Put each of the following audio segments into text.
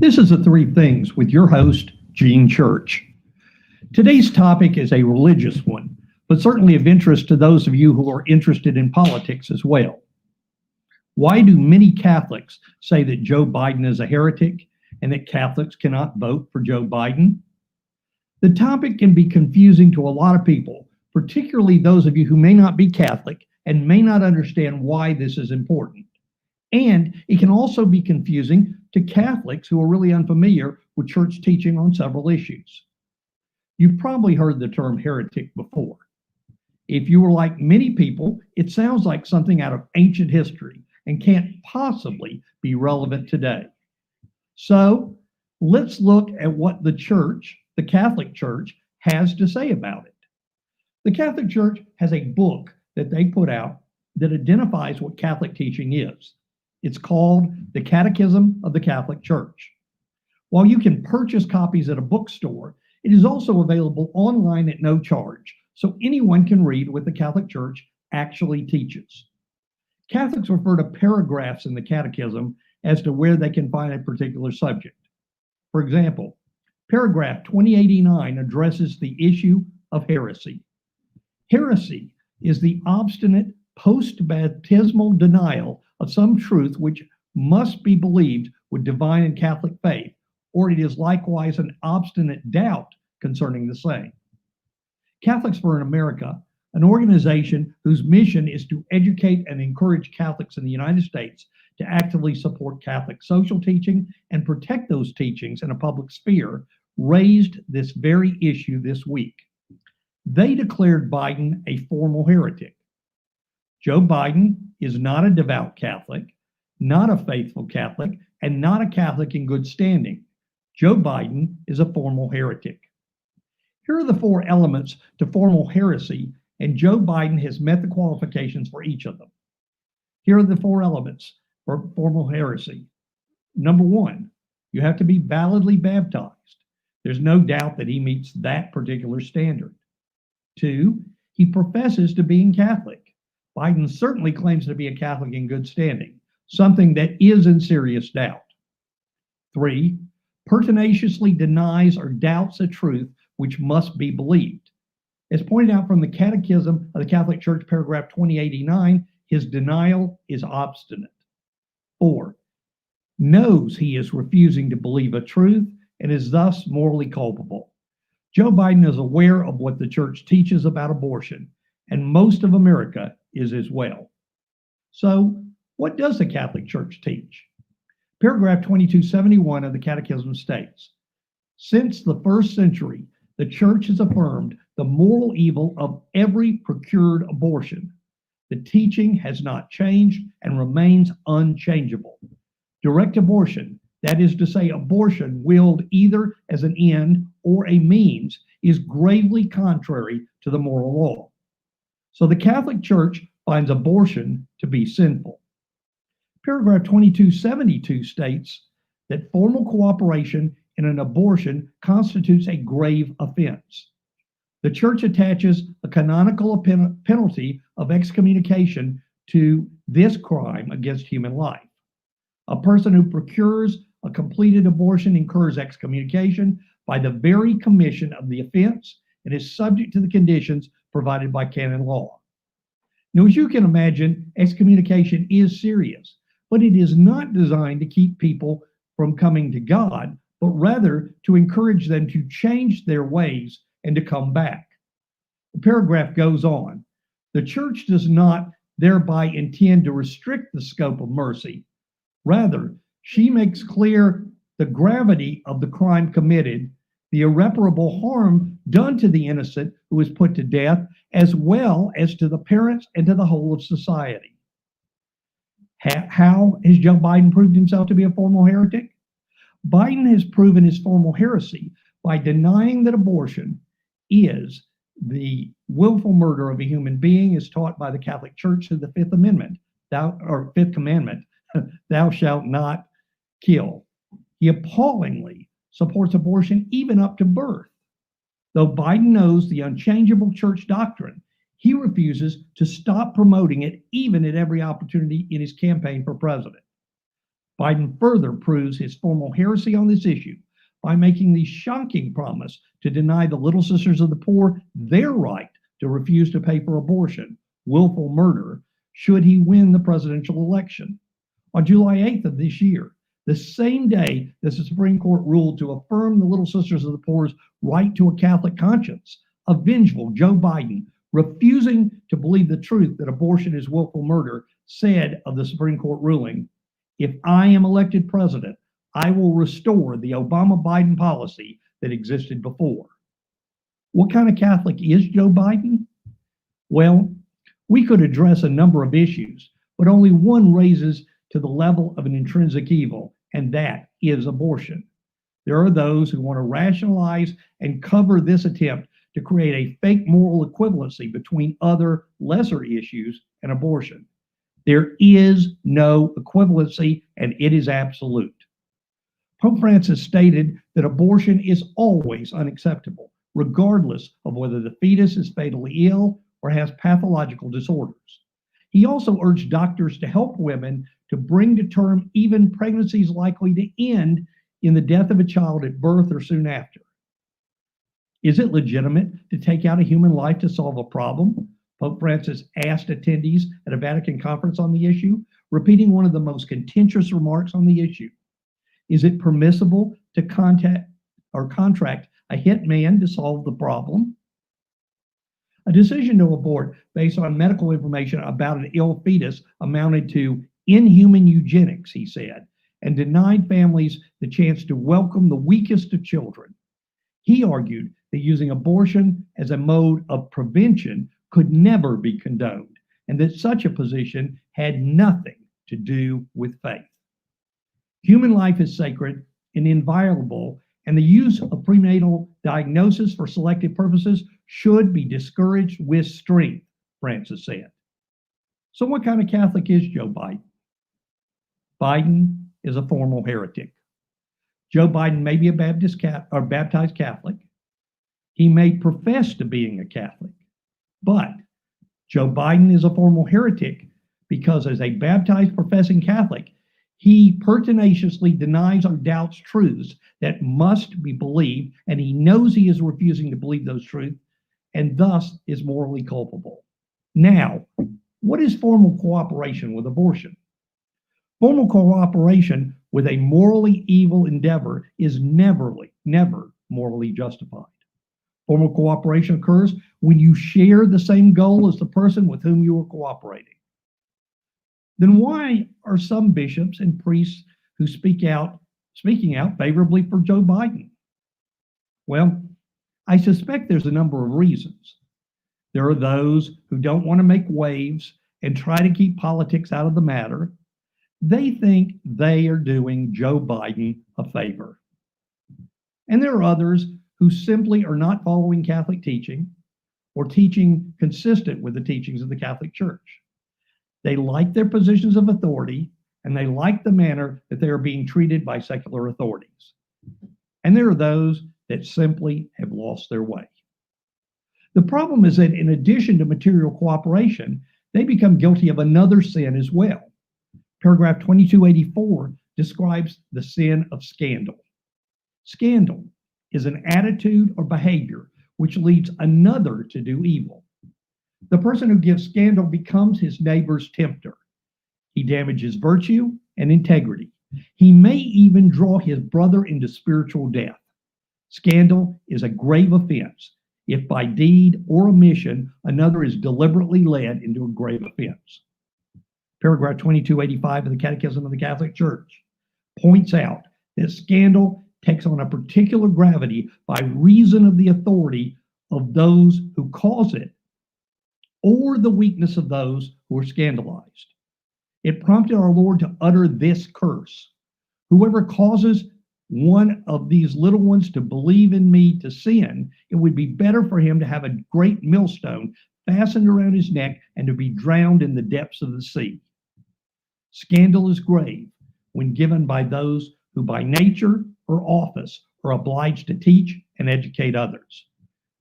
This is the Three Things with your host, Gene Church. Today's topic is a religious one, but certainly of interest to those of you who are interested in politics as well. Why do many Catholics say that Joe Biden is a heretic and that Catholics cannot vote for Joe Biden? The topic can be confusing to a lot of people, particularly those of you who may not be Catholic and may not understand why this is important. And it can also be confusing to Catholics who are really unfamiliar with church teaching on several issues. You've probably heard the term heretic before. If you were like many people, it sounds like something out of ancient history and can't possibly be relevant today. So let's look at what the church, the Catholic Church, has to say about it. The Catholic Church has a book that they put out that identifies what Catholic teaching is. It's called the Catechism of the Catholic Church. While you can purchase copies at a bookstore, it is also available online at no charge, so anyone can read what the Catholic Church actually teaches. Catholics refer to paragraphs in the Catechism as to where they can find a particular subject. For example, paragraph 2089 addresses the issue of heresy. Heresy is the obstinate post-baptismal denial of some truth which must be believed with divine and Catholic faith, or it is likewise an obstinate doubt concerning the same. Catholics for America, an organization whose mission is to educate and encourage Catholics in the United States to actively support Catholic social teaching and protect those teachings in a public sphere, raised this very issue this week. They declared Biden a formal heretic. Joe Biden is not a devout Catholic, not a faithful Catholic, and not a Catholic in good standing. Joe Biden is a formal heretic. Here are the four elements to formal heresy, and Joe Biden has met the qualifications for each of them. Here are the four elements for formal heresy. Number one, you have to be validly baptized. There's no doubt that he meets that particular standard. Two, he professes to being Catholic. Biden certainly claims to be a Catholic in good standing, something that is in serious doubt. Three, pertinaciously denies or doubts a truth which must be believed. As pointed out from the Catechism of the Catholic Church, paragraph 2089, his denial is obstinate. Four, knows he is refusing to believe a truth and is thus morally culpable. Joe Biden is aware of what the church teaches about abortion, and most of America is as well. So, what does the Catholic Church teach? Paragraph 2271 of the Catechism states, since the first century, the Church has affirmed the moral evil of every procured abortion. The teaching has not changed and remains unchangeable. Direct abortion, that is to say, abortion willed either as an end or a means, is gravely contrary to the moral law. So the Catholic Church finds abortion to be sinful. Paragraph 2272 states that formal cooperation in an abortion constitutes a grave offense. The Church attaches a canonical penalty of excommunication to this crime against human life. A person who procures a completed abortion incurs excommunication by the very commission of the offense and is subject to the conditions provided by canon law. Now, as you can imagine, excommunication is serious, but it is not designed to keep people from coming to God, but rather to encourage them to change their ways and to come back. The paragraph goes on. The Church does not thereby intend to restrict the scope of mercy. Rather, she makes clear the gravity of the crime committed, the irreparable harm done to the innocent who is put to death, as well as to the parents and to the whole of society. How has Joe Biden proved himself to be a formal heretic? Biden has proven his formal heresy by denying that abortion is the willful murder of a human being as taught by the Catholic Church through the Fifth Commandment, thou shalt not kill. He appallingly supports abortion even up to birth. Though Biden knows the unchangeable church doctrine, he refuses to stop promoting it even at every opportunity in his campaign for president. Biden further proves his formal heresy on this issue by making the shocking promise to deny the Little Sisters of the Poor their right to refuse to pay for abortion, willful murder, should he win the presidential election. On July 8th of this year, the same day that the Supreme Court ruled to affirm the Little Sisters of the Poor's right to a Catholic conscience, a vengeful Joe Biden, refusing to believe the truth that abortion is willful murder, said of the Supreme Court ruling, "If I am elected president, I will restore the Obama-Biden policy that existed before." What kind of Catholic is Joe Biden? Well, we could address a number of issues, but only one raises to the level of an intrinsic evil, and that is abortion. There are those who want to rationalize and cover this attempt to create a fake moral equivalency between other lesser issues and abortion. There is no equivalency, and it is absolute. Pope Francis stated that abortion is always unacceptable, regardless of whether the fetus is fatally ill or has pathological disorders. He also urged doctors to help women to bring to term even pregnancies likely to end in the death of a child at birth or soon after. Is it legitimate to take out a human life to solve a problem? Pope Francis asked attendees at a Vatican conference on the issue, repeating one of the most contentious remarks on the issue. Is it permissible to contract a hitman to solve the problem? A decision to abort based on medical information about an ill fetus amounted to inhuman eugenics, he said, and denied families the chance to welcome the weakest of children. He argued that using abortion as a mode of prevention could never be condoned, and that such a position had nothing to do with faith. Human life is sacred and inviolable, and the use of prenatal diagnosis for selective purposes should be discouraged with strength, Francis said. So what kind of Catholic is Joe Biden? Biden is a formal heretic. Joe Biden may be a baptized Catholic. He may profess to being a Catholic, but Joe Biden is a formal heretic because as a baptized professing Catholic, he pertinaciously denies or doubts truths that must be believed, and he knows he is refusing to believe those truths and thus is morally culpable. Now, what is formal cooperation with abortion? Formal cooperation with a morally evil endeavor is never morally justified. Formal cooperation occurs when you share the same goal as the person with whom you are cooperating. Then why are some bishops and priests who speaking out favorably for Joe Biden? Well, I suspect there's a number of reasons. There are those who don't want to make waves and try to keep politics out of the matter. They think they are doing Joe Biden a favor. And there are others who simply are not following Catholic teaching or teaching consistent with the teachings of the Catholic Church. They like their positions of authority, and they like the manner that they are being treated by secular authorities. And there are those that simply have lost their way. The problem is that in addition to material cooperation, they become guilty of another sin as well. Paragraph 2284 describes the sin of scandal. Scandal is an attitude or behavior which leads another to do evil. The person who gives scandal becomes his neighbor's tempter. He damages virtue and integrity. He may even draw his brother into spiritual death. Scandal is a grave offense if by deed or omission another is deliberately led into a grave offense. Paragraph 2285 of the Catechism of the Catholic Church points out that scandal takes on a particular gravity by reason of the authority of those who cause it or the weakness of those who are scandalized. It prompted our Lord to utter this curse: whoever causes one of these little ones to believe in me to sin, it would be better for him to have a great millstone fastened around his neck and to be drowned in the depths of the sea. Scandal is grave when given by those who by nature or office are obliged to teach and educate others.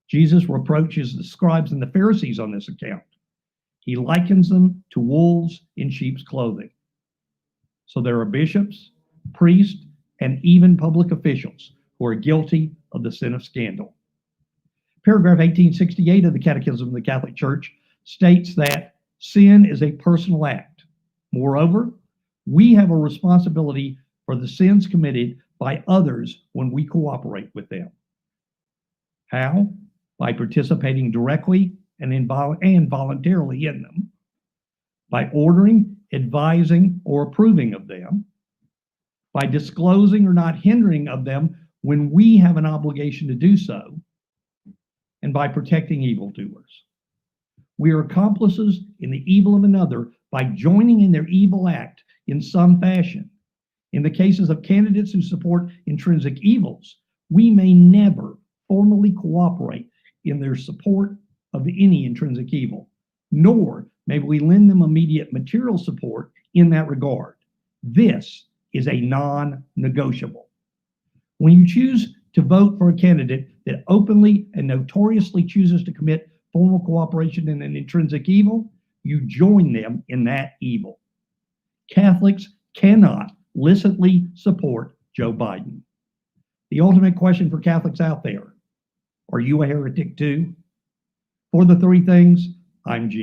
Jesus reproaches the scribes and the Pharisees on this account. He likens them to wolves in sheep's clothing. So there are bishops, priests, and even public officials who are guilty of the sin of scandal. Paragraph 1868 of the Catechism of the Catholic Church states that sin is a personal act. Moreover, we have a responsibility for the sins committed by others when we cooperate with them. How? By participating directly and voluntarily in them, by ordering, advising, or approving of them, by disclosing or not hindering of them when we have an obligation to do so, and by protecting evildoers. We are accomplices in the evil of another by joining in their evil act in some fashion. In the cases of candidates who support intrinsic evils, we may never formally cooperate in their support of any intrinsic evil, nor may we lend them immediate material support in that regard. This is a non-negotiable. When you choose to vote for a candidate that openly and notoriously chooses to commit formal cooperation in an intrinsic evil, you join them in that evil. Catholics cannot licitly support Joe Biden. The ultimate question for Catholics out there, are you a heretic too? For the three things, I'm Gene.